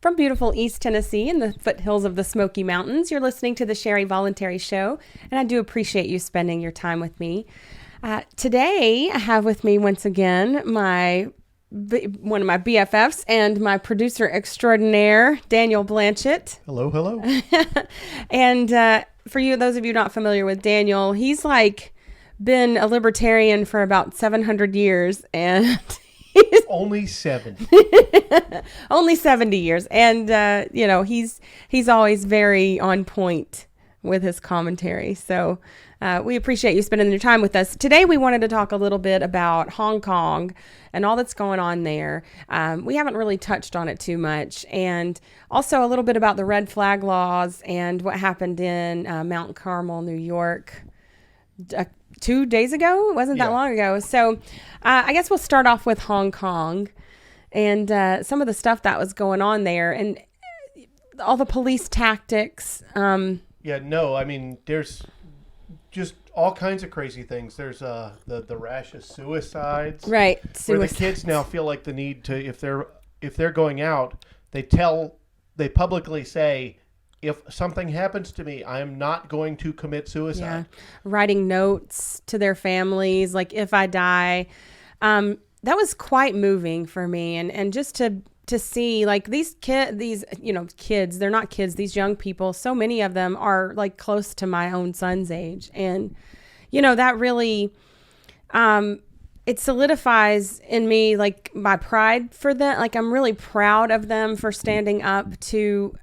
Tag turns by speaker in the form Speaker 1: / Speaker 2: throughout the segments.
Speaker 1: From beautiful East Tennessee in the foothills of the Smoky Mountains, you're listening to the Sherry Voluntary Show, and I do appreciate you spending your time with me. Today, I have with me once again one of my BFFs and my producer extraordinaire, Daniel Blanchett.
Speaker 2: Hello, hello.
Speaker 1: And for you, those of you not familiar with Daniel, he's like been a libertarian for about 700 years, and
Speaker 2: Only 7.
Speaker 1: only 70 years. And, he's always very on point with his commentary. So we appreciate you spending your time with us. Today, we wanted to talk a little bit about Hong Kong and all that's going on there. We haven't really touched on it too much. And also a little bit about the red flag laws and what happened in Mount Carmel, New York, 2 days ago. It wasn't that long ago. So I guess we'll start off with Hong Kong and some of the stuff that was going on there and all the police tactics.
Speaker 2: There's just all kinds of crazy things. There's the rash of suicides.
Speaker 1: Right.
Speaker 2: Where the kids now feel like the need to, if they're going out, they publicly say, if something happens to me, I am not going to commit suicide.
Speaker 1: Yeah. Writing notes to their families, like if I die. That was quite moving for me. And just to see like these kids, they're not kids, these young people, so many of them are like close to my own son's age. And, that really, it solidifies in me like my pride for them. Like I'm really proud of them for standing up to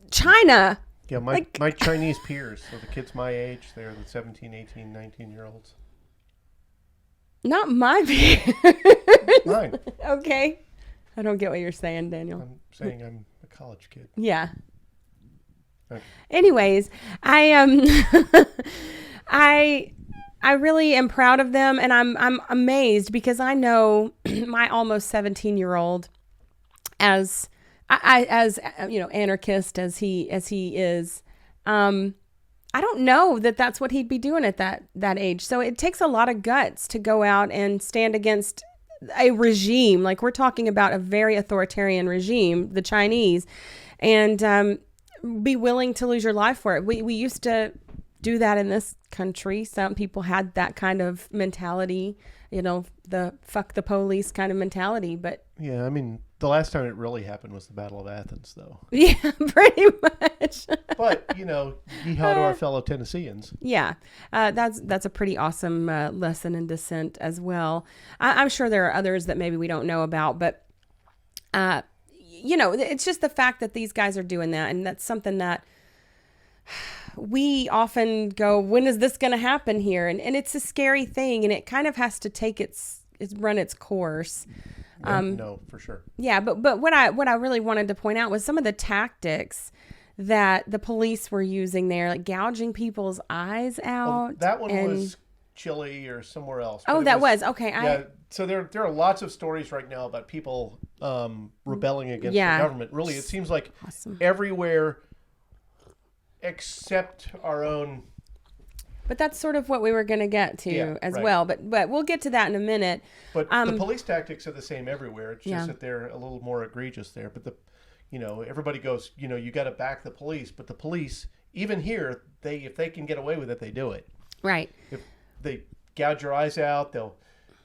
Speaker 1: China.
Speaker 2: Yeah, my Chinese peers, so the kids my age, they're the 17, 18, 19-year-olds.
Speaker 1: Not my peers.
Speaker 2: Mine.
Speaker 1: Okay. I don't get what you're saying, Daniel.
Speaker 2: I'm saying I'm a college kid.
Speaker 1: Yeah.
Speaker 2: Okay.
Speaker 1: Anyways, I really am proud of them, and I'm amazed because I know my almost 17-year-old as anarchist as he is. I don't know that that's what he'd be doing at that age. So it takes a lot of guts to go out and stand against a regime. Like we're talking about a very authoritarian regime, the Chinese, and be willing to lose your life for it. We used to do that in this country. Some people had that kind of mentality, the fuck the police kind of mentality. But
Speaker 2: yeah, the last time it really happened was the Battle of Athens, though.
Speaker 1: Yeah, pretty much.
Speaker 2: But, yeehaw to our fellow Tennesseans.
Speaker 1: Yeah, that's a pretty awesome lesson in dissent as well. I'm sure there are others that maybe we don't know about, but, it's just the fact that these guys are doing that. And that's something that we often go, when is this going to happen here? And it's a scary thing, and it kind of has to take run its course.
Speaker 2: No, for sure.
Speaker 1: Yeah, but what I really wanted to point out was some of the tactics that the police were using there, like gouging people's eyes out.
Speaker 2: Well, that one was Chile or somewhere else.
Speaker 1: Oh, that was okay.
Speaker 2: Yeah. So there are lots of stories right now about people rebelling against the government. Really, it seems like everywhere except our own.
Speaker 1: But that's sort of what we were going to get to as well. But we'll get to that in a minute.
Speaker 2: But the police tactics are the same everywhere. It's just that they're a little more egregious there. But everybody goes, you got to back the police. But the police, even here, if they can get away with it, they do it.
Speaker 1: Right.
Speaker 2: If they gouge your eyes out, they'll,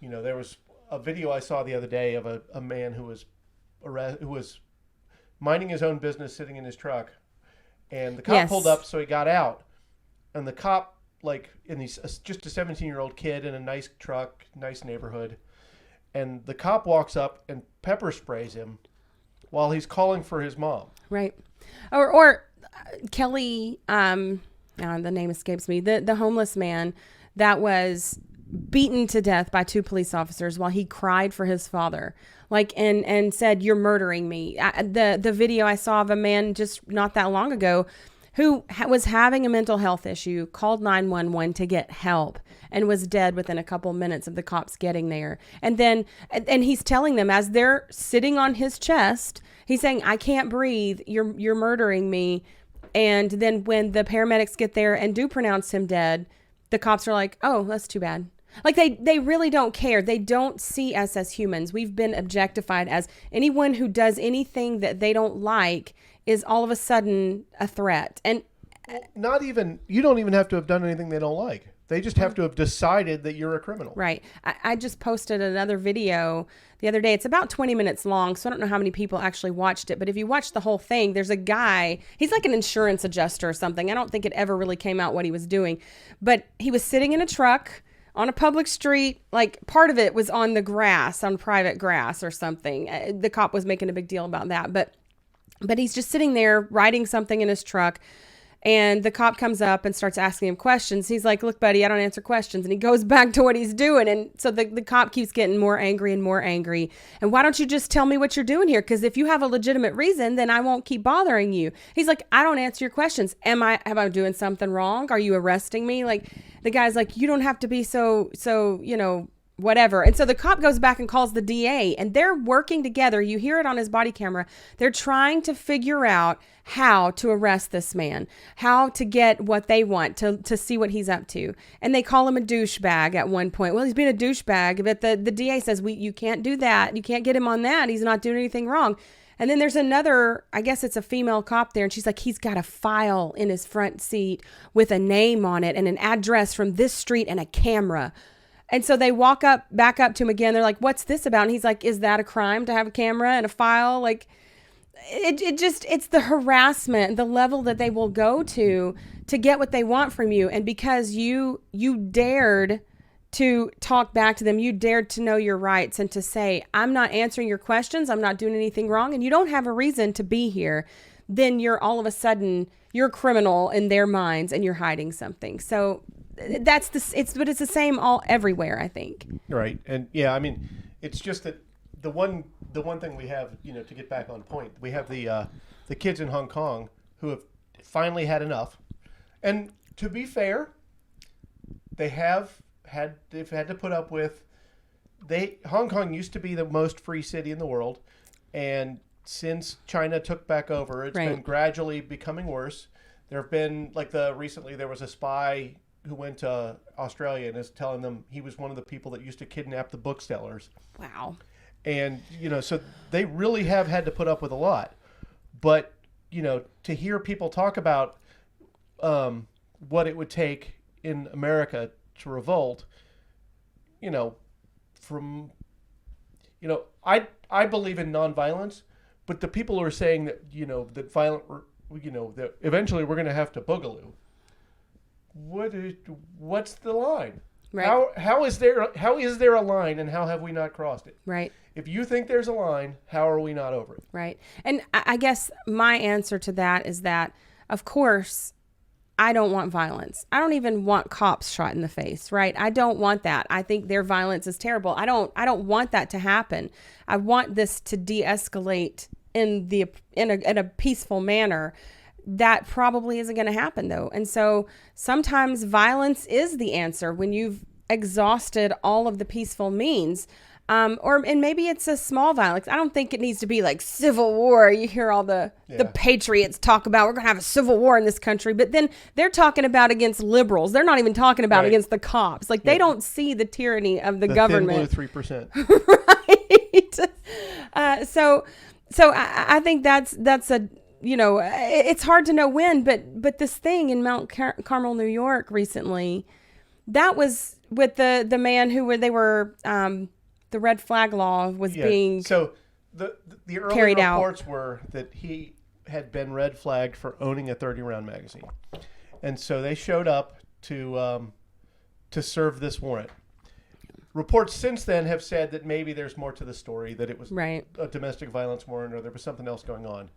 Speaker 2: there was a video I saw the other day of a man who was minding his own business, sitting in his truck, and the cop pulled up, so he got out, and the cop. He's just a 17-year-old kid in a nice truck, nice neighborhood. And the cop walks up and pepper sprays him while he's calling for his mom.
Speaker 1: Right. Or Kelly, the name escapes me, the homeless man that was beaten to death by 2 police officers while he cried for his father. And said, "You're murdering me." The video I saw of a man just not that long ago who was having a mental health issue, called 911 to get help, and was dead within a couple minutes of the cops getting there. And he's telling them as they're sitting on his chest, he's saying, "I can't breathe. You're murdering me." And then when the paramedics get there and do pronounce him dead, the cops are like, "Oh, that's too bad." Like they really don't care. They don't see us as humans. We've been objectified as anyone who does anything that they don't like is all of a sudden a threat. And
Speaker 2: Not even, you don't even have to have done anything they don't like. They just have to have decided that you're a criminal.
Speaker 1: right. I just posted another video the other day. It's about 20 minutes long, so I don't know how many people actually watched it. But if you watch the whole thing, there's a guy, he's like an insurance adjuster or something. I don't think it ever really came out what he was doing. But he was sitting in a truck on a public street. Like part of it was on the grass, on private grass or something. The cop was making a big deal about that. But he's just sitting there writing something in his truck. And the cop comes up and starts asking him questions. He's like, look, buddy, I don't answer questions. And he goes back to what he's doing. And so the cop keeps getting more angry and more angry. And why don't you just tell me what you're doing here? Because if you have a legitimate reason, then I won't keep bothering you. He's like, I don't answer your questions. Am I doing something wrong? Are you arresting me? Like the guy's like, you don't have to be so, whatever. And so the cop goes back and calls the DA, and they're working together. You hear it on his body camera. They're trying to figure out how to arrest this man, how to get what they want, to see what he's up to. And they call him a douchebag at one point. Well, he's being a douchebag, but the DA says, you can't do that. You can't get him on that. He's not doing anything wrong. And then there's another, I guess it's a female cop there, and she's like, he's got a file in his front seat with a name on it and an address from this street and a camera. And so they walk back up to him again. They're like, what's this about? And he's like, is that a crime to have a camera and a file? Like, it's the harassment, the level that they will go to get what they want from you. And because you dared to talk back to them, you dared to know your rights and to say, I'm not answering your questions. I'm not doing anything wrong. And you don't have a reason to be here. Then you're all of a sudden, you're a criminal in their minds and you're hiding something. So but it's the same everywhere, I think.
Speaker 2: Right. And yeah, I mean, it's just that the one thing we have, to get back on point, we have the kids in Hong Kong who have finally had enough. And to be fair, they've had to put up with, Hong Kong used to be the most free city in the world, and since China took back over, it's been gradually becoming worse. There have been, recently there was a spy who went to Australia and is telling them he was one of the people that used to kidnap the booksellers.
Speaker 1: Wow.
Speaker 2: And, so they really have had to put up with a lot. But, to hear people talk about what it would take in America to revolt, I believe in nonviolence, but the people who are saying that, that violent, that eventually we're going to have to boogaloo. What's the line?
Speaker 1: Right.
Speaker 2: How is there a line, and how have we not crossed it?
Speaker 1: Right.
Speaker 2: If you think there's a line, how are we not over it?
Speaker 1: Right. And I guess my answer to that is that, of course, I don't want violence. I don't even want cops shot in the face, right? I don't want that. I think their violence is terrible. I don't want that to happen. I want this to de-escalate in a peaceful manner. That probably isn't going to happen, though. And so sometimes violence is the answer when you've exhausted all of the peaceful means. And maybe it's a small violence. I don't think it needs to be like civil war. You hear all the patriots talk about, we're going to have a civil war in this country. But then they're talking about against liberals. They're not even talking about against the cops. Like, they don't see the tyranny of the government.
Speaker 2: Thin blue 3%.
Speaker 1: Right. So I think that's a, it's hard to know when, but this thing in Mount Carmel, New York recently, that was with the man the red flag law was being
Speaker 2: so the early
Speaker 1: carried
Speaker 2: reports
Speaker 1: out.
Speaker 2: Were that he had been red flagged for owning a 30-round magazine, and so they showed up to serve this warrant. Reports since then have said that maybe there's more to the story, that it was a domestic violence warrant or there was something else going on.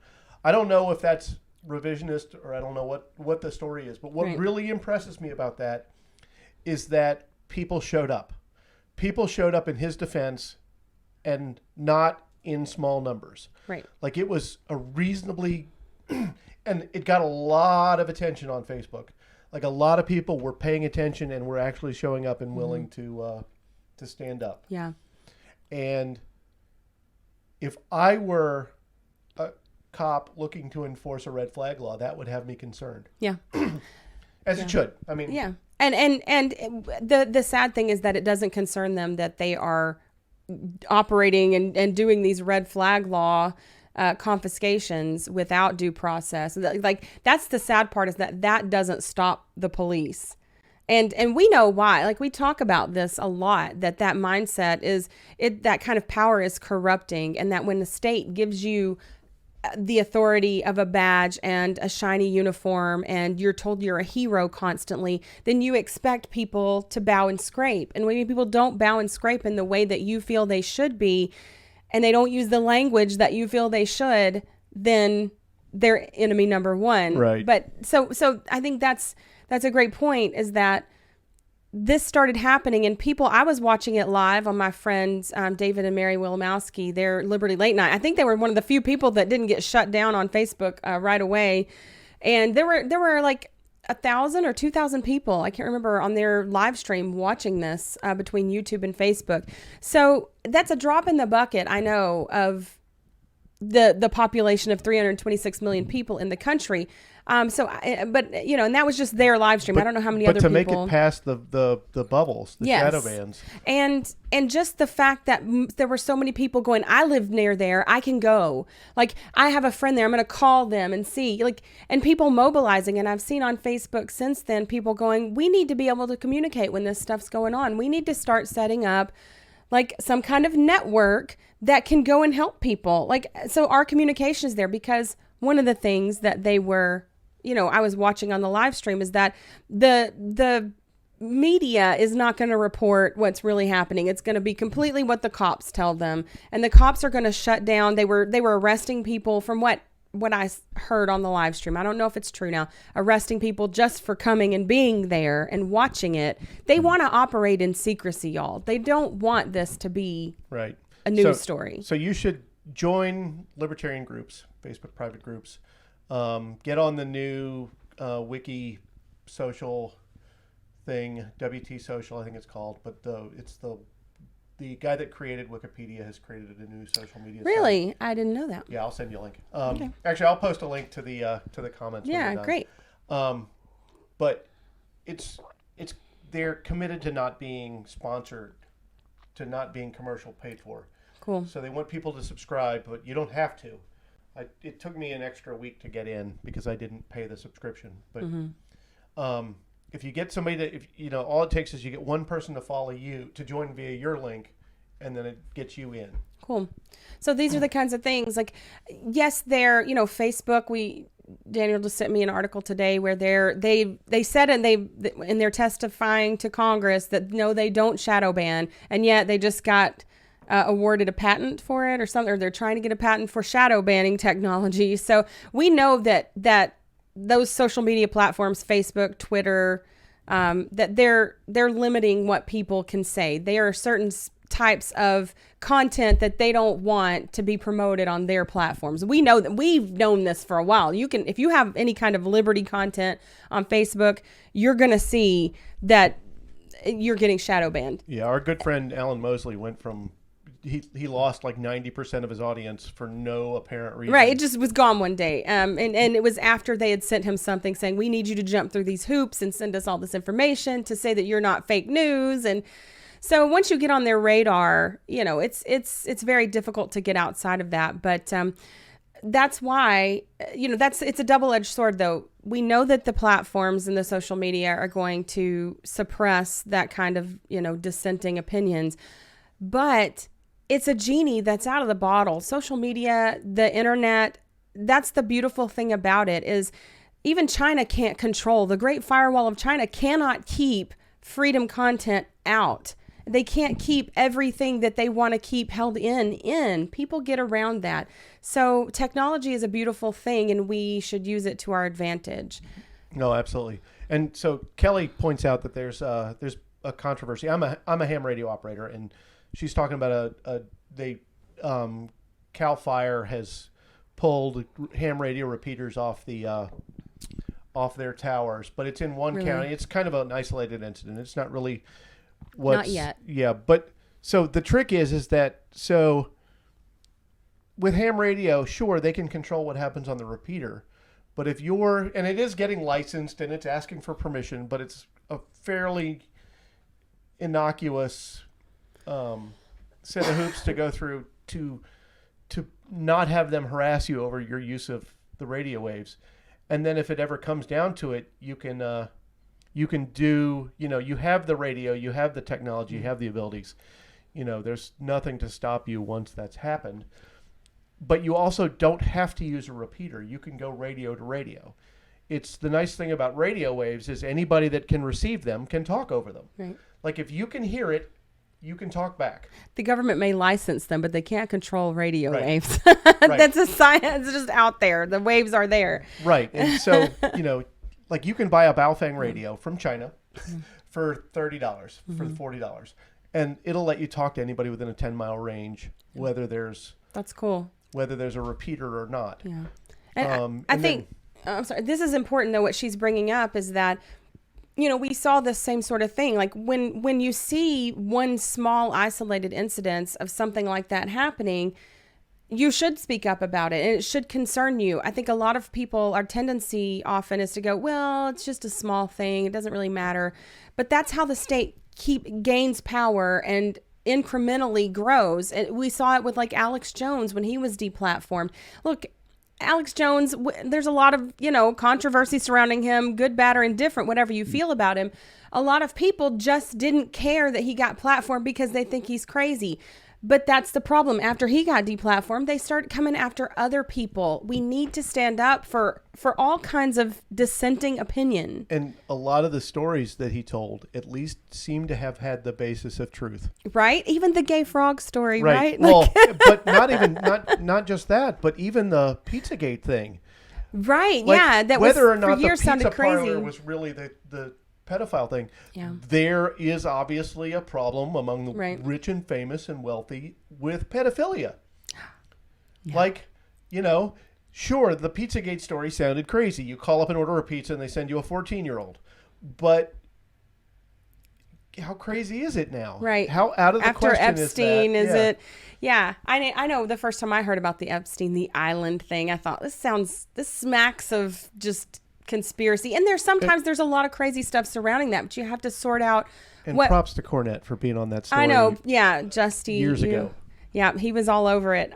Speaker 2: I don't know if that's revisionist or I don't know what the story is, but what really impresses me about that is that people showed up. People showed up in his defense, and not in small numbers.
Speaker 1: Right.
Speaker 2: Like, it was a reasonably, and it got a lot of attention on Facebook. Like, a lot of people were paying attention and were actually showing up and willing to stand up.
Speaker 1: Yeah.
Speaker 2: And if I were a cop looking to enforce a red flag law, that would have me concerned.
Speaker 1: Yeah.
Speaker 2: as it should. I mean,
Speaker 1: Yeah. And the sad thing is that it doesn't concern them that they are operating and doing these red flag law confiscations without due process. Like, that's the sad part, is that doesn't stop the police. And we know why. Like, we talk about this a lot, that mindset is that kind of power is corrupting, and that when the state gives you the authority of a badge and a shiny uniform, and you're told you're a hero constantly, then you expect people to bow and scrape. And when people don't bow and scrape in the way that you feel they should be, and they don't use the language that you feel they should, then they're enemy number one.
Speaker 2: Right.
Speaker 1: But so I think that's a great point, is that this started happening, and people, I was watching it live on my friends, David and Mary Wilimowski, their Liberty Late Night. I think they were one of the few people that didn't get shut down on Facebook right away. And there were like 1,000 or 2,000 people, I can't remember, on their live stream watching this between YouTube and Facebook. So that's a drop in the bucket, I know, of the population of 326 million people in the country. But you know, and that was just their live stream. I don't know how many other people.
Speaker 2: But to make it past the bubbles, the
Speaker 1: Yes.
Speaker 2: shadow bans.
Speaker 1: And just the fact that there were so many people going, I live near there, I can go. Like, I have a friend there, I'm going to call them and see. Like, and people mobilizing. And I've seen on Facebook since then people going, we need to be able to communicate when this stuff's going on. We need to start setting up like some kind of network that can go and help people. Like, so our communication is there, because one of the things that they were, you know, I was watching on the live stream, is that the media is not going to report what's really happening. It's going to be completely what the cops tell them, and the cops are going to shut down. They were arresting people, from what I heard on the live stream. I don't know if it's true now. Arresting people just for coming and being there and watching it. They want to operate in secrecy, y'all. They don't want this to be
Speaker 2: Right.
Speaker 1: a news story.
Speaker 2: So you should join libertarian groups, Facebook private groups. Get on the new Wiki social thing, WT Social, I think it's called. But it's the guy that created Wikipedia has created a new social media
Speaker 1: Really?
Speaker 2: site.
Speaker 1: I didn't know that.
Speaker 2: Yeah, I'll send you a link.
Speaker 1: Okay.
Speaker 2: Actually, I'll post a link to the comments. when
Speaker 1: Yeah,
Speaker 2: we're done.
Speaker 1: great.
Speaker 2: But it's they're committed to not being sponsored, to not being commercial paid for.
Speaker 1: Cool.
Speaker 2: So they want people to subscribe, but you don't have to. It took me an extra week to get in because I didn't pay the subscription. But if you get somebody to, if you know, all it takes is you get one person to follow you, to join via your link, and then it gets you in.
Speaker 1: Cool. So these are the kinds of things, like, yes, they're, you know, Facebook, Daniel just sent me an article today where they said, and they're testifying to Congress that no, they don't shadow ban, and yet they just got awarded a patent for it or something, or they're trying to get a patent for shadow banning technology. So we know that those social media platforms, Facebook, Twitter, that they're limiting what people can say. There are certain types of content that they don't want to be promoted on their platforms. We know that, we've known this for a while. You can, if you have any kind of liberty content on Facebook, you're going to see that you're getting shadow banned.
Speaker 2: Yeah, our good friend Alan Mosley went from, he lost like 90% of his audience for no apparent reason.
Speaker 1: Right, it just was gone one day. And it was after they had sent him something saying, we need you to jump through these hoops and send us all this information to say that you're not fake news. And so once you get on their radar, you know, it's very difficult to get outside of that. But that's why, you know, it's a double-edged sword, though. We know that the platforms and the social media are going to suppress that kind of, you know, dissenting opinions. But it's a genie that's out of the bottle. Social media, the internet, that's the beautiful thing about it, is even China can't control. The Great Firewall of China cannot keep freedom content out. They can't keep everything that they want to keep held in. People get around that. So technology is a beautiful thing, and we should use it to our advantage.
Speaker 2: No, absolutely. And so Kelly points out that there's a controversy. I'm a ham radio operator, and she's talking about Cal Fire has pulled ham radio repeaters off their towers, but it's in one county. It's kind of an isolated incident. It's not really
Speaker 1: Not yet.
Speaker 2: Yeah, but so the trick is that so with ham radio, sure, they can control what happens on the repeater, But if you're, and it is getting licensed and it's asking for permission, but it's a fairly innocuous set of hoops to go through to not have them harass you over your use of the radio waves. And then if it ever comes down to it, you can do, you have the radio, you have the technology, you have the abilities. There's nothing to stop you once that's happened. But you also don't have to use a repeater. You can go radio to radio. It's the nice thing about radio waves is anybody that can receive them can talk over them.
Speaker 1: Right.
Speaker 2: Like if you can hear it, you can talk back.
Speaker 1: The government may license them, but they can't control radio
Speaker 2: Right.
Speaker 1: waves.
Speaker 2: Right.
Speaker 1: That's a science. It's just out there. The waves are there.
Speaker 2: Right. And so, like you can buy a Baofeng radio from China for $30, for $40. And it'll let you talk to anybody within a 10-mile range, whether there's
Speaker 1: That's cool.
Speaker 2: a repeater or not.
Speaker 1: Yeah. And I
Speaker 2: and
Speaker 1: think, I'm sorry, this is important though. What she's bringing up is that, we saw the same sort of thing. Like when you see one small isolated incidence of something like that happening, you should speak up about it and it should concern you. I think a lot of people, our tendency often is to go, well, it's just a small thing. It doesn't really matter. But that's how the state gains power and incrementally grows. And we saw it with like Alex Jones when he was deplatformed. Look, Alex Jones, there's a lot of, controversy surrounding him, good, bad, or indifferent, whatever you feel about him. A lot of people just didn't care that he got platformed because they think he's crazy. But that's the problem. After he got deplatformed, they start coming after other people. We need to stand up for all kinds of dissenting opinion.
Speaker 2: And a lot of the stories that he told at least seem to have had the basis of truth.
Speaker 1: Right? Even the gay frog story, right?
Speaker 2: Well, but not just that, but even the Pizzagate thing.
Speaker 1: Right.
Speaker 2: Like,
Speaker 1: yeah. That
Speaker 2: whether
Speaker 1: was
Speaker 2: or not
Speaker 1: for years
Speaker 2: the pizza
Speaker 1: sounded crazy.
Speaker 2: parlor was really the pedophile thing.
Speaker 1: Yeah.
Speaker 2: There is obviously a problem among the
Speaker 1: Right.
Speaker 2: rich and famous and wealthy with pedophilia.
Speaker 1: Yeah.
Speaker 2: Like, sure, the Pizzagate story sounded crazy. You call up and order a pizza and they send you a 14-year-old. But how crazy is it now?
Speaker 1: Right.
Speaker 2: How out of the
Speaker 1: After
Speaker 2: question
Speaker 1: Epstein,
Speaker 2: is that?
Speaker 1: it? Yeah. I know the first time I heard about the Epstein, the island thing, I thought this smacks of just conspiracy. And there's a lot of crazy stuff surrounding that, but you have to sort out
Speaker 2: And props to Cornette for being on that story.
Speaker 1: I know. Yeah. Justy.
Speaker 2: Years ago.
Speaker 1: Yeah. He was all over it.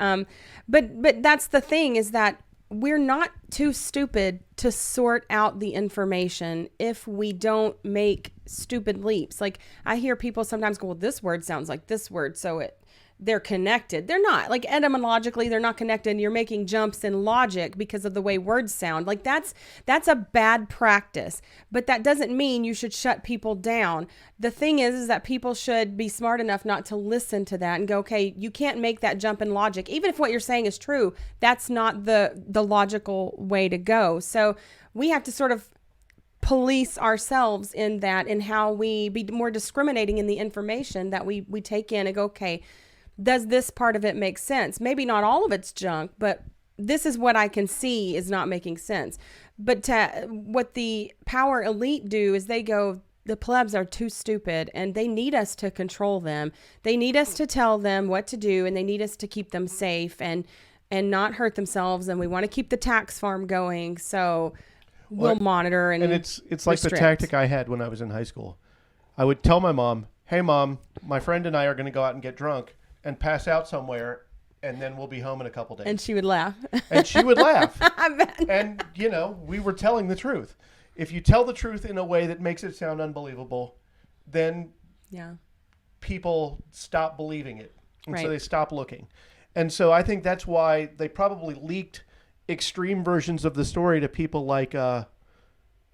Speaker 1: But that's the thing is that we're not too stupid to sort out the information if we don't make stupid leaps. Like I hear people sometimes go, well, this word sounds like this word, so they're connected. They're not. Like etymologically, they're not connected. You're making jumps in logic because of the way words sound. Like that's a bad practice. But that doesn't mean you should shut people down. The thing is that people should be smart enough not to listen to that and go, okay, you can't make that jump in logic. Even if what you're saying is true, that's not the logical way to go. So we have to sort of police ourselves in that, in how we be more discriminating in the information that we take in and go, okay, does this part of it make sense? Maybe not all of it's junk, but this is what I can see is not making sense. But what the power elite do is they go, the plebs are too stupid and they need us to control them. They need us to tell them what to do and they need us to keep them safe and not hurt themselves. And we want to keep the tax farm going. So we'll monitor and
Speaker 2: it's like the tactic I had when I was in high school. I would tell my mom, hey, Mom, my friend and I are going to go out and get drunk and pass out somewhere, and then we'll be home in a couple days.
Speaker 1: And she would laugh.
Speaker 2: And she would laugh.
Speaker 1: I bet.
Speaker 2: And, we were telling the truth. If you tell the truth in a way that makes it sound unbelievable, then people stop believing it. And so they stop looking. And so I think that's why they probably leaked extreme versions of the story to people like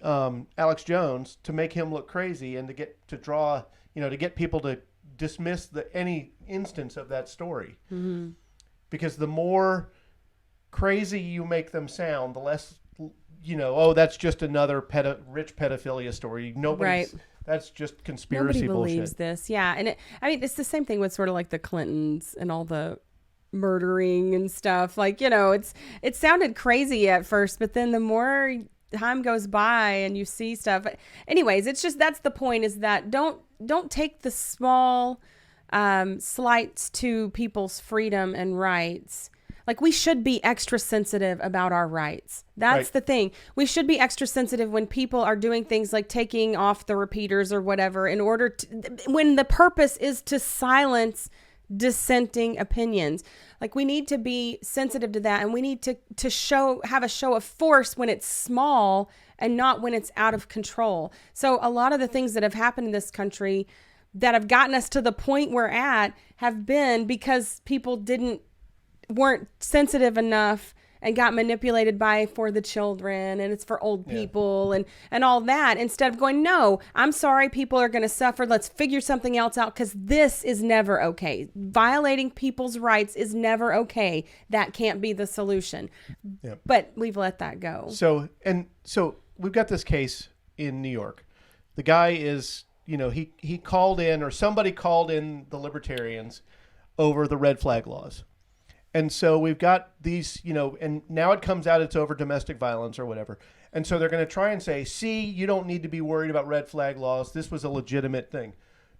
Speaker 2: Alex Jones to make him look crazy and to get people to dismiss any instance of that story. Mm-hmm. Because the more crazy you make them sound, the less, that's just another rich pedophilia story. That's just conspiracy bullshit.
Speaker 1: Nobody believes this. Yeah. And it's the same thing with sort of like the Clintons and all the murdering and stuff. Like, it sounded crazy at first, but then the more time goes by and you see stuff. Anyways, it's just, that's the point, is that don't take the small slights to people's freedom and rights Like, we should be extra sensitive about our rights. That's
Speaker 2: Right.
Speaker 1: the thing. We should be extra sensitive when people are doing things like taking off the repeaters or whatever in order to, when the purpose is to silence dissenting opinions. Like, we need to be sensitive to that, and we need to have a show of force when it's small and not when it's out of control. So a lot of the things that have happened in this country that have gotten us to the point we're at have been because people weren't sensitive enough and got manipulated by for the children, and it's for old people and all that, instead of going, no, I'm sorry, people are going to suffer. Let's figure something else out, because this is never okay. Violating people's rights is never okay. That can't be the solution.
Speaker 2: Yep.
Speaker 1: But we've let that go.
Speaker 2: So we've got this case in New York. The guy is, he called in, or somebody called in the libertarians over the red flag laws. And so we've got these, and now it comes out it's over domestic violence or whatever. And so they're going to try and say, see, you don't need to be worried about red flag laws. This was a legitimate thing.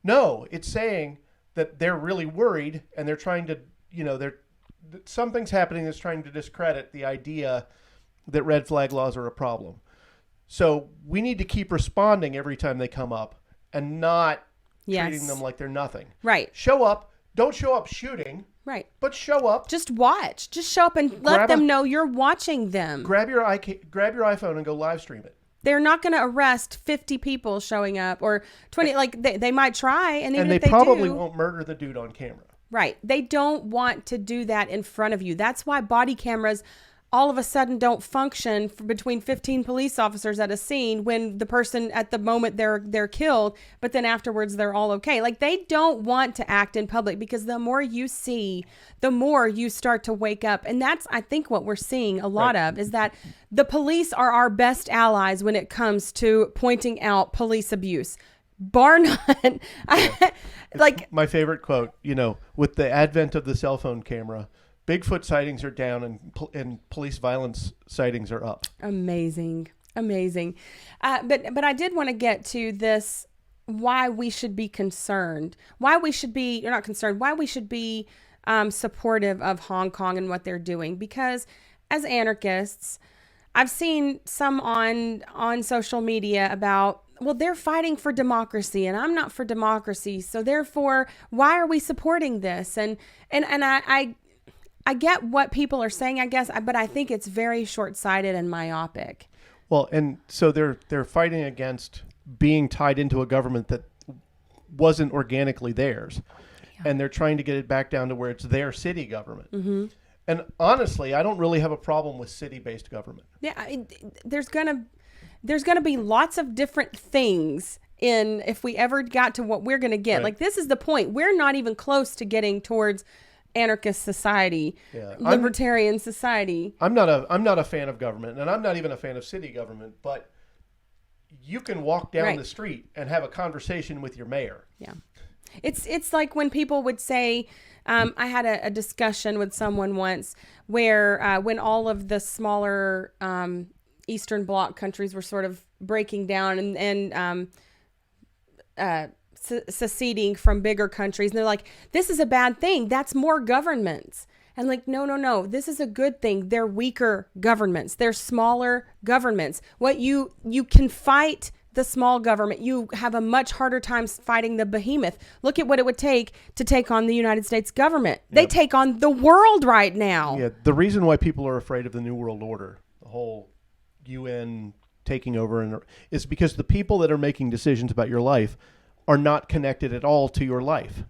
Speaker 2: No, it's saying that they're really worried, and they're trying to, something's happening that's trying to discredit the idea that red flag laws are a problem. So we need to keep responding every time they come up and not treating them like they're nothing.
Speaker 1: Right.
Speaker 2: Show up. Don't show up shooting.
Speaker 1: Right.
Speaker 2: But show up.
Speaker 1: Just watch. Just show up and let them know you're watching them.
Speaker 2: Grab your iPhone and go live stream it.
Speaker 1: They're not going to arrest 50 people showing up, or 20. Like, they might try, and even
Speaker 2: and
Speaker 1: if
Speaker 2: they probably
Speaker 1: do,
Speaker 2: won't murder the dude on camera.
Speaker 1: Right. They don't want to do that in front of you. That's why body cameras all of a sudden don't function between 15 police officers at a scene when the person at the moment they're killed, but then afterwards they're all okay. Like, they don't want to act in public, because the more you see, the more you start to wake up. And that's, I think, what we're seeing a lot of, is that the police are our best allies when it comes to pointing out police abuse. Bar none. Like,
Speaker 2: my favorite quote, with the advent of the cell phone camera, Bigfoot sightings are down and police violence sightings are up.
Speaker 1: Amazing. But I did want to get to this, why we should be concerned, why we should be supportive of Hong Kong and what they're doing. Because as anarchists, I've seen some on social media about, well, they're fighting for democracy and I'm not for democracy, so therefore, why are we supporting this? And I get what people are saying, I guess, but I think it's very short-sighted and myopic.
Speaker 2: Well, and so they're fighting against being tied into a government that wasn't organically theirs. Yeah. And they're trying to get it back down to where it's their city government. Mm-hmm. And honestly, I don't really have a problem with city-based government.
Speaker 1: Yeah, there's gonna be lots of different things if we ever got to what we're gonna get. Right. Like, this is the point. We're not even close to getting towards anarchist society, libertarian society.
Speaker 2: I'm not a fan of government, and I'm not even a fan of city government, but you can walk down the street and have a conversation with your mayor.
Speaker 1: Yeah. It's like when people would say, I had a discussion with someone once where when all of the smaller Eastern Bloc countries were sort of breaking down and seceding from bigger countries, and they're like, this is a bad thing, that's more governments. And like, no, this is a good thing. They're weaker governments, they're smaller governments. What you can fight the small government, you have a much harder time fighting the behemoth. Look at what it would take to take on the United States government. They take on the world right now.
Speaker 2: Yeah, the reason why people are afraid of the New World Order, the whole UN taking over, is because the people that are making decisions about your life are not connected at all to your life.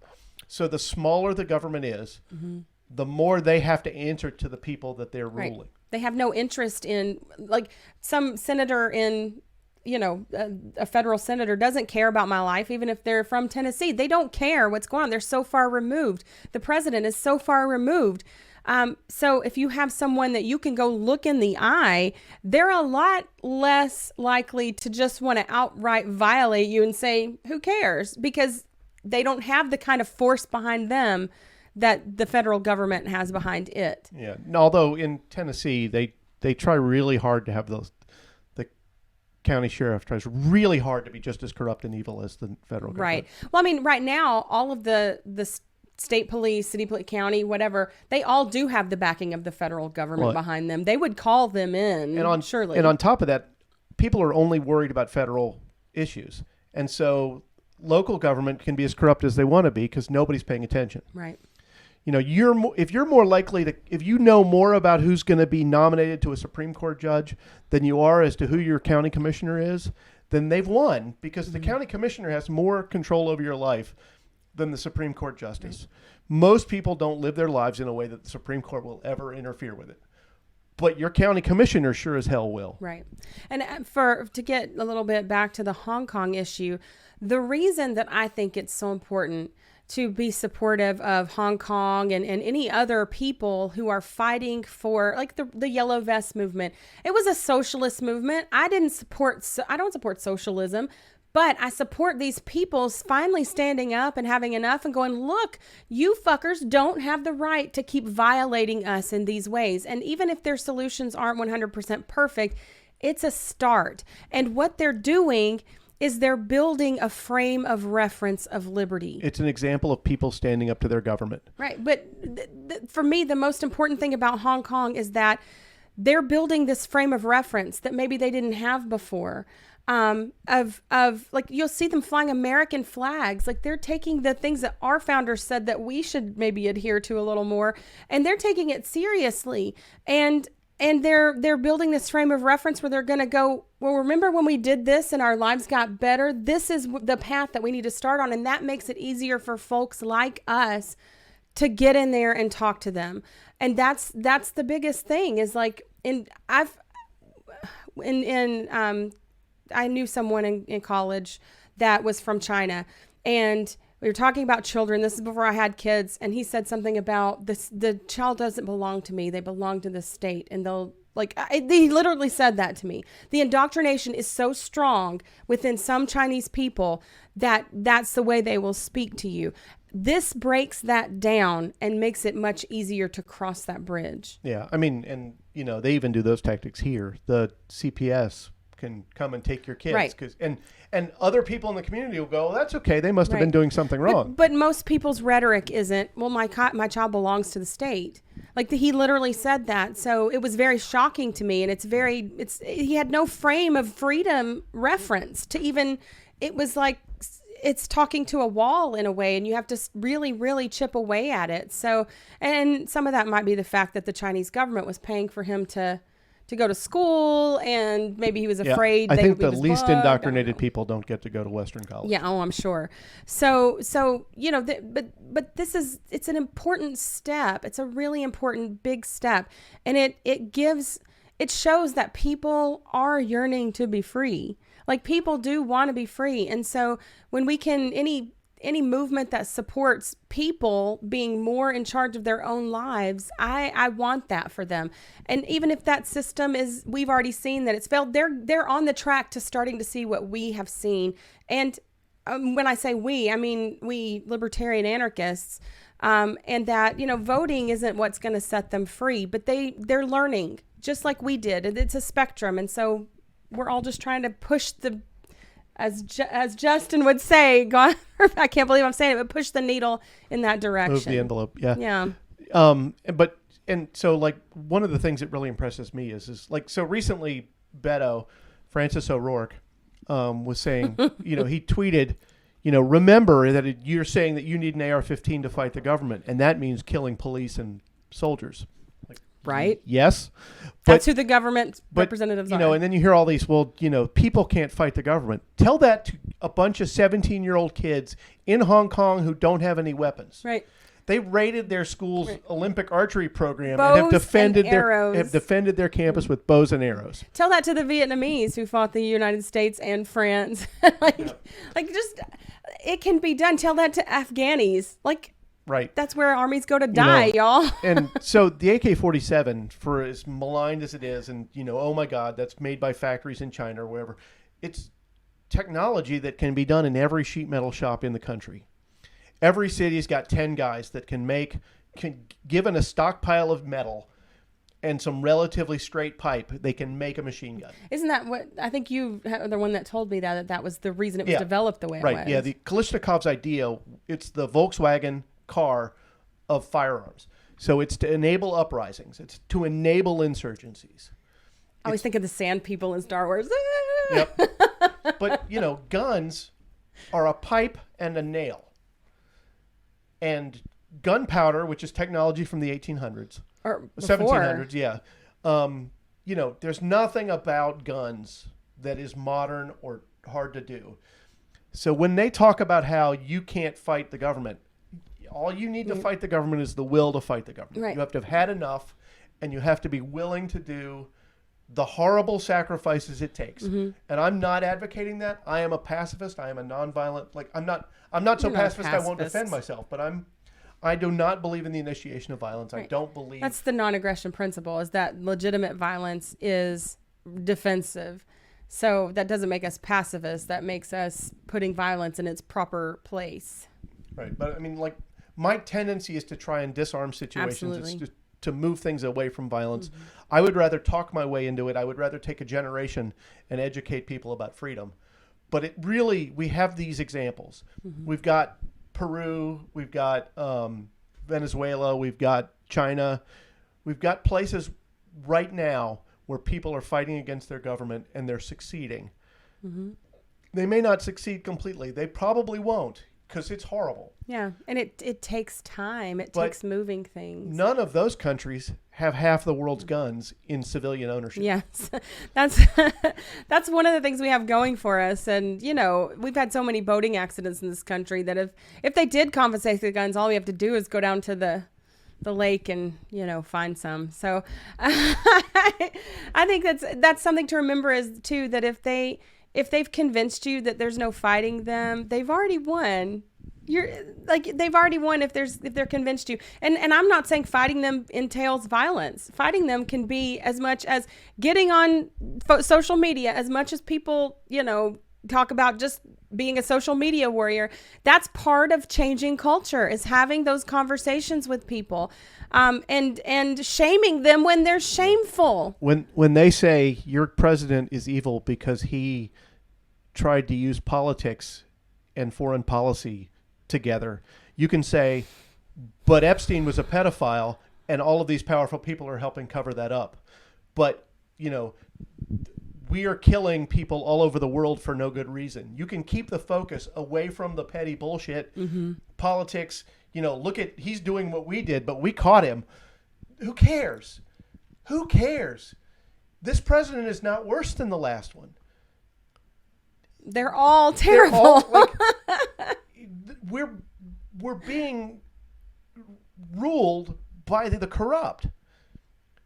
Speaker 2: So the smaller the government is, mm-hmm. the more they have to answer to the people that they're ruling.
Speaker 1: They have no interest in, like, some senator in, a federal senator doesn't care about my life, even if they're from Tennessee. They don't care what's going on. They're so far removed. The president is so far removed. So if you have someone that you can go look in the eye, they're a lot less likely to just want to outright violate you and say, who cares? Because they don't have the kind of force behind them that the federal government has behind it.
Speaker 2: Yeah. Although in Tennessee, they try really hard to have the county sheriff tries really hard to be just as corrupt and evil as the federal government.
Speaker 1: Right. Well, I mean, right now, all of the state police, city police, county, whatever, they all do have the backing of the federal government behind them. They would call them in, surely.
Speaker 2: And on top of that, people are only worried about federal issues. And so local government can be as corrupt as they want to be because nobody's paying attention.
Speaker 1: Right.
Speaker 2: You know, if you're more likely to, if you know more about who's going to be nominated to a Supreme Court judge than you are as to who your county commissioner is, then they've won, because the county commissioner has more control over your life than the Supreme Court justice. Most people don't live their lives in a way that the Supreme Court will ever interfere with it. But your county commissioner sure as hell will.
Speaker 1: Right. And to get a little bit back to the Hong Kong issue, the reason that I think it's so important to be supportive of Hong Kong and any other people who are fighting for, like, the Yellow Vest movement. It was a socialist movement. I don't support socialism, but I support these people finally standing up and having enough and going, look, you fuckers don't have the right to keep violating us in these ways. And even if their solutions aren't 100% perfect, it's a start. And what they're doing is they're building a frame of reference of liberty.
Speaker 2: It's an example of people standing up to their government. Right.
Speaker 1: But for me, the most important thing about Hong Kong is that they're building this frame of reference that maybe they didn't have before. Of like, you'll see them flying American flags. Like, they're taking the things that our founders said that we should maybe adhere to a little more, and they're taking it seriously. And they're building this frame of reference where they're going to go, well, remember when we did this and our lives got better? This is the path that we need to start on. And that makes it easier for folks like us to get in there and talk to them. And that's the biggest thing is, like, I knew someone in college that was from China, and we were talking about children. This is before I had kids. And he said something about this: the child doesn't belong to me. They belong to the state. And he literally said that to me. The indoctrination is so strong within some Chinese people that that's the way they will speak to you. This breaks that down and makes it much easier to cross that bridge.
Speaker 2: Yeah. I mean, and you know, they even do those tactics here. The CPS can come and take your kids,
Speaker 1: right?
Speaker 2: And other people in the community will go, well, that's okay, they must have been doing something wrong.
Speaker 1: But most people's rhetoric isn't, well, my child belongs to the state. Like, he literally said that. So it was very shocking to me, and he had no frame of freedom reference to even. It was like it's talking to a wall in a way, and you have to really, really chip away at it. So, and some of that might be the fact that the Chinese government was paying for him to go to school, and maybe he was afraid.
Speaker 2: I think the least indoctrinated people don't get to go to Western college.
Speaker 1: Yeah, I'm sure. So you know, but it's an important step. It's a really important big step, and it shows that people are yearning to be free. Like, people do want to be free, and so when we can any movement that supports people being more in charge of their own lives, I want that for them. And even if that system we've already seen that it's failed, they're on the track to starting to see what we have seen. And when I say we, I mean we libertarian anarchists, and that, you know, voting isn't what's going to set them free, but they're learning just like we did. It's a spectrum. And so we're all just trying to push as Justin would say, I can't believe I'm saying it, but push the needle in that direction.
Speaker 2: Move the envelope. Yeah.
Speaker 1: Yeah.
Speaker 2: And so, like, one of the things that really impresses me is like, so recently Beto, Francis O'Rourke, was saying, you know, he tweeted, you know, remember that you're saying that you need an AR-15 to fight the government, and that means killing police and soldiers.
Speaker 1: Right.
Speaker 2: Yes.
Speaker 1: That's who the government representatives are.
Speaker 2: You know, and then you hear all these, well, you know, people can't fight the government. Tell that to a bunch of 17-year-old kids in Hong Kong who don't have any weapons.
Speaker 1: Right.
Speaker 2: They raided their school's Olympic archery program
Speaker 1: bows
Speaker 2: and have defended their campus with bows and arrows.
Speaker 1: Tell that to the Vietnamese who fought the United States and France. Just, it can be done. Tell that to Afghanis.
Speaker 2: Right.
Speaker 1: That's where armies go to die, y'all.
Speaker 2: And so the AK-47, for as maligned as it is, and, you know, oh my God, that's made by factories in China or wherever, it's technology that can be done in every sheet metal shop in the country. Every city's got 10 guys that given a stockpile of metal and some relatively straight pipe, they can make a machine gun.
Speaker 1: Isn't that what, I think you were the one that told me that was the reason it was developed the way it was.
Speaker 2: Right, yeah. The Kalashnikov's idea, it's the Volkswagen car of firearms. So it's to enable uprisings. It's to enable insurgencies.
Speaker 1: I always think of the sand people in Star Wars.
Speaker 2: Yep. But, guns are a pipe and a nail. And gunpowder, which is technology from the 1800s.
Speaker 1: Or
Speaker 2: 1700s, yeah. There's nothing about guns that is modern or hard to do. So when they talk about how you can't fight the government, all you need to fight the government is the will to fight the government.
Speaker 1: Right.
Speaker 2: You have to have had enough, and you have to be willing to do the horrible sacrifices it takes.
Speaker 1: Mm-hmm.
Speaker 2: And I'm not advocating that. I am a pacifist. I am a nonviolent. I'm not so
Speaker 1: You're not a
Speaker 2: pacifist I won't
Speaker 1: pacifist.
Speaker 2: defend myself. But I do not believe in the initiation of violence.
Speaker 1: Right.
Speaker 2: I don't believe.
Speaker 1: That's the non-aggression principle, is that legitimate violence is defensive. So that doesn't make us pacifists. That makes us putting violence in its proper place.
Speaker 2: Right. But my tendency is to try and disarm situations.
Speaker 1: Absolutely.
Speaker 2: It's just to move things away from violence. Mm-hmm. I would rather talk my way into it. I would rather take a generation and educate people about freedom. But we have these examples. Mm-hmm. We've got Peru, we've got Venezuela, we've got China. We've got places right now where people are fighting against their government and they're succeeding. Mm-hmm. They may not succeed completely. They probably won't, because it's horrible.
Speaker 1: Yeah, and it takes time. It takes moving things.
Speaker 2: None of those countries have half the world's guns in civilian ownership.
Speaker 1: Yes, that's one of the things we have going for us. And, we've had so many boating accidents in this country that if they did confiscate the guns, all we have to do is go down to the lake and, find some. So I think that's something to remember is, too, that if they've convinced you that there's no fighting them, they've already won. They've already won if they're convinced you. And I'm not saying fighting them entails violence. Fighting them can be as much as getting on social media, as much as people, talk about just being a social media warrior. That's part of changing culture, is having those conversations with people, and shaming them when they're shameful.
Speaker 2: When they say your president is evil because he tried to use politics and foreign policy together, you can say, but Epstein was a pedophile and all of these powerful people are helping cover that up. But, we are killing people all over the world for no good reason. You can keep the focus away from the petty bullshit, politics. Look at, he's doing what we did, but we caught him. Who cares? Who cares? This president is not worse than the last one.
Speaker 1: They're all terrible.
Speaker 2: We're being ruled by the corrupt.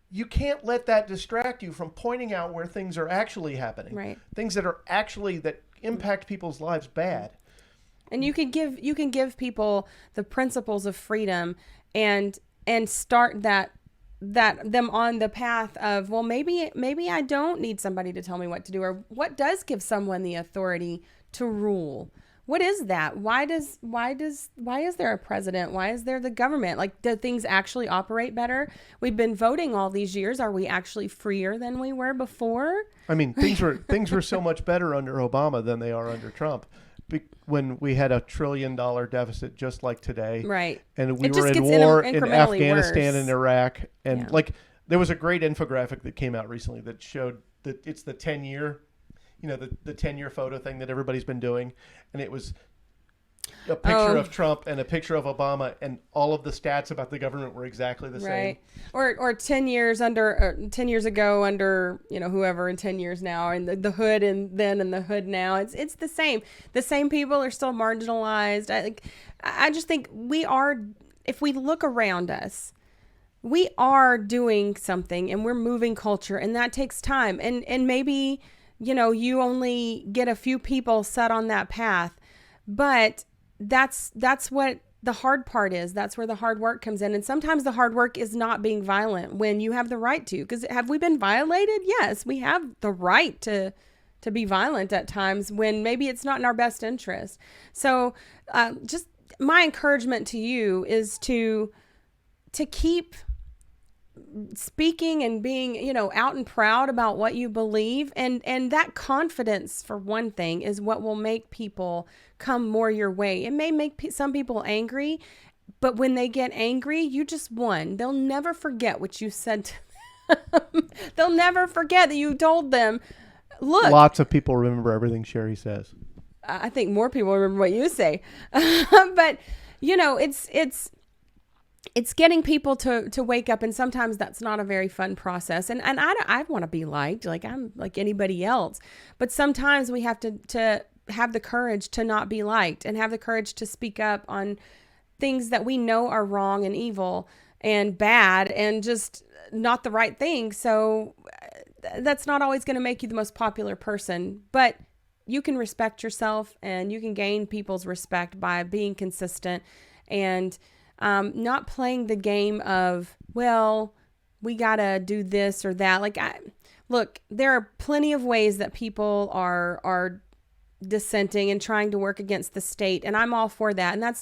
Speaker 2: You can't let that distract you from pointing out where things are actually happening.
Speaker 1: Right.
Speaker 2: Things that impact people's lives bad.
Speaker 1: And you can give people the principles of freedom and start them on the path of, well, maybe I don't need somebody to tell me what to do, or what does give someone the authority to rule. What is that? Why is there a president? Why is there the government? Do things actually operate better? We've been voting all these years. Are we actually freer than we were before?
Speaker 2: I mean, things were so much better under Obama than they are under Trump. When we had $1 trillion deficit just like today.
Speaker 1: Right.
Speaker 2: And we were in war in Afghanistan and Iraq. And there was a great infographic that came out recently that showed that it's the 10-year, the 10-year photo thing that everybody's been doing. And it was a picture of Trump and a picture of Obama, and all of the stats about the government were exactly the same.
Speaker 1: Or 10 years ago under, whoever, and 10 years now, and the hood and then and the hood now. It's the same. The same people are still marginalized. I just think if we look around us, we are doing something and we're moving culture, and that takes time. And maybe, you only get a few people set on that path, but that's what the hard part is. That's where the hard work comes in. And sometimes the hard work is not being violent when you have the right to, because have we been violated? Yes, we have the right to be violent at times when maybe it's not in our best interest. So just my encouragement to you is to keep speaking and being, out and proud about what you believe. And that confidence, for one thing, is what will make people come more your way. It may make some people angry, But when they get angry, you just won. They'll never forget what you said to them. They'll never forget that you told them, look.
Speaker 2: Lots of people remember everything Sherry says.
Speaker 1: I think more people remember what you say. But, it's getting people to wake up. And sometimes that's not a very fun process. And I want to be liked. Like, I'm like anybody else. But sometimes we have to have the courage to not be liked and have the courage to speak up on things that we know are wrong and evil and bad and just not the right thing. So that's not always going to make you the most popular person, but you can respect yourself and you can gain people's respect by being consistent and not playing the game of, well, we got to do this or that. Like, look, there are plenty of ways that people are dissenting and trying to work against the state. And I'm all for that. And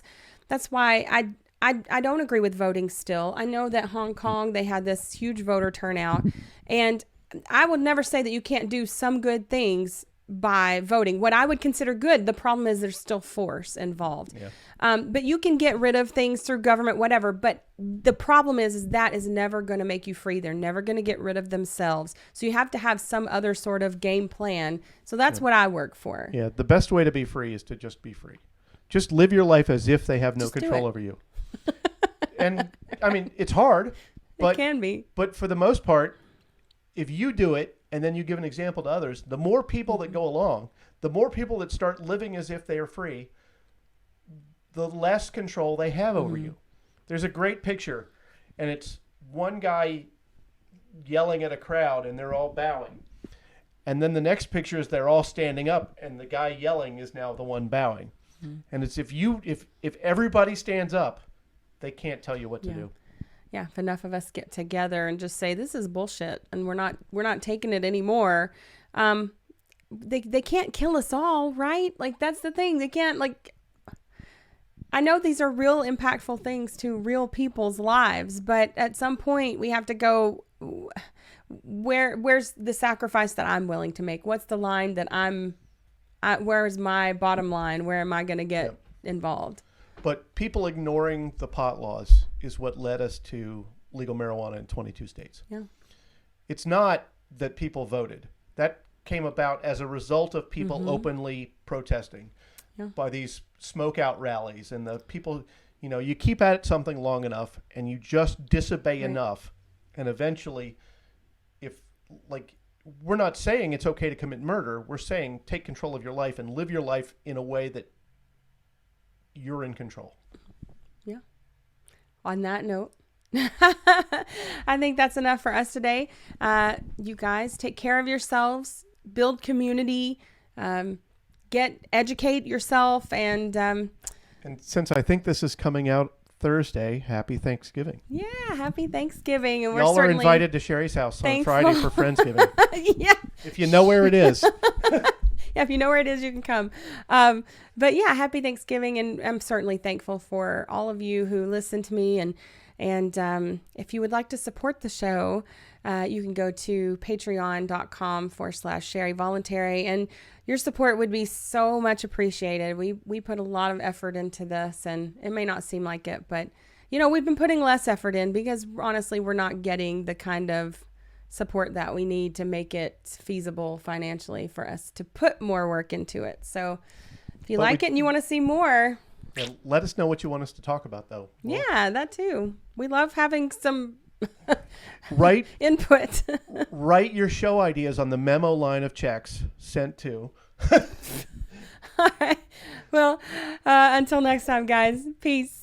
Speaker 1: that's why I don't agree with voting still. I know that Hong Kong, they had this huge voter turnout, and I would never say that you can't do some good things by voting. What I would consider good, the problem is there's still force involved. Yeah. But you can get rid of things through government, whatever. But the problem is that is never going to make you free. They're never going to get rid of themselves. So you have to have some other sort of game plan. So that's what I work for.
Speaker 2: Yeah, the best way to be free is to just be free. Just live your life as if they have no
Speaker 1: Just
Speaker 2: control over you. And I mean, it's hard, but
Speaker 1: it can be.
Speaker 2: But for the most part, if you do it and then you give an example to others, the more people that go along, the more people that start living as if they are free, the less control they have over you. There's a great picture, and it's one guy yelling at a crowd and they're all bowing. And then the next picture is they're all standing up and the guy yelling is now the one bowing. And it's if everybody stands up, they can't tell you what to do.
Speaker 1: Yeah, if enough of us get together and just say this is bullshit and we're not taking it anymore, they can't kill us all, right? Like, that's the thing. They can't, like, I know these are real impactful things to real people's lives, but at some point we have to go, where's the sacrifice that I'm willing to make? What's the line that where's my bottom line? Where am I going to get involved?
Speaker 2: But people ignoring the pot laws is what led us to legal marijuana in 22 states.
Speaker 1: Yeah.
Speaker 2: It's not that people voted. That came about as a result of people openly protesting by these smoke out rallies. And the people, you keep at something long enough and you just disobey enough. And eventually, we're not saying it's okay to commit murder. We're saying take control of your life and live your life in a way that you're in control. Yeah.
Speaker 1: On that note, I think that's enough for us today. You guys take care of yourselves, build community, educate yourself. And
Speaker 2: since I think this is coming out Thursday, happy Thanksgiving.
Speaker 1: Yeah, happy Thanksgiving. And
Speaker 2: y'all are invited to Sherry's house on Friday for Friendsgiving.
Speaker 1: Yeah.
Speaker 2: If you know where it is.
Speaker 1: Yeah, if you know where it is, you can come. But yeah, happy Thanksgiving. And I'm certainly thankful for all of you who listen to me. And if you would like to support the show, you can go to patreon.com/Sherry Voluntary. And your support would be so much appreciated. We put a lot of effort into this, and it may not seem like it, but we've been putting less effort in because honestly, we're not getting the kind of support that we need to make it feasible financially for us to put more work into it. So if you like it and you want to see more,
Speaker 2: let us know what you want us to talk about, though.
Speaker 1: Yeah, that too. We love having some
Speaker 2: input. Write your show ideas on the memo line of checks sent to.
Speaker 1: All right. Well, until next time, guys. Peace.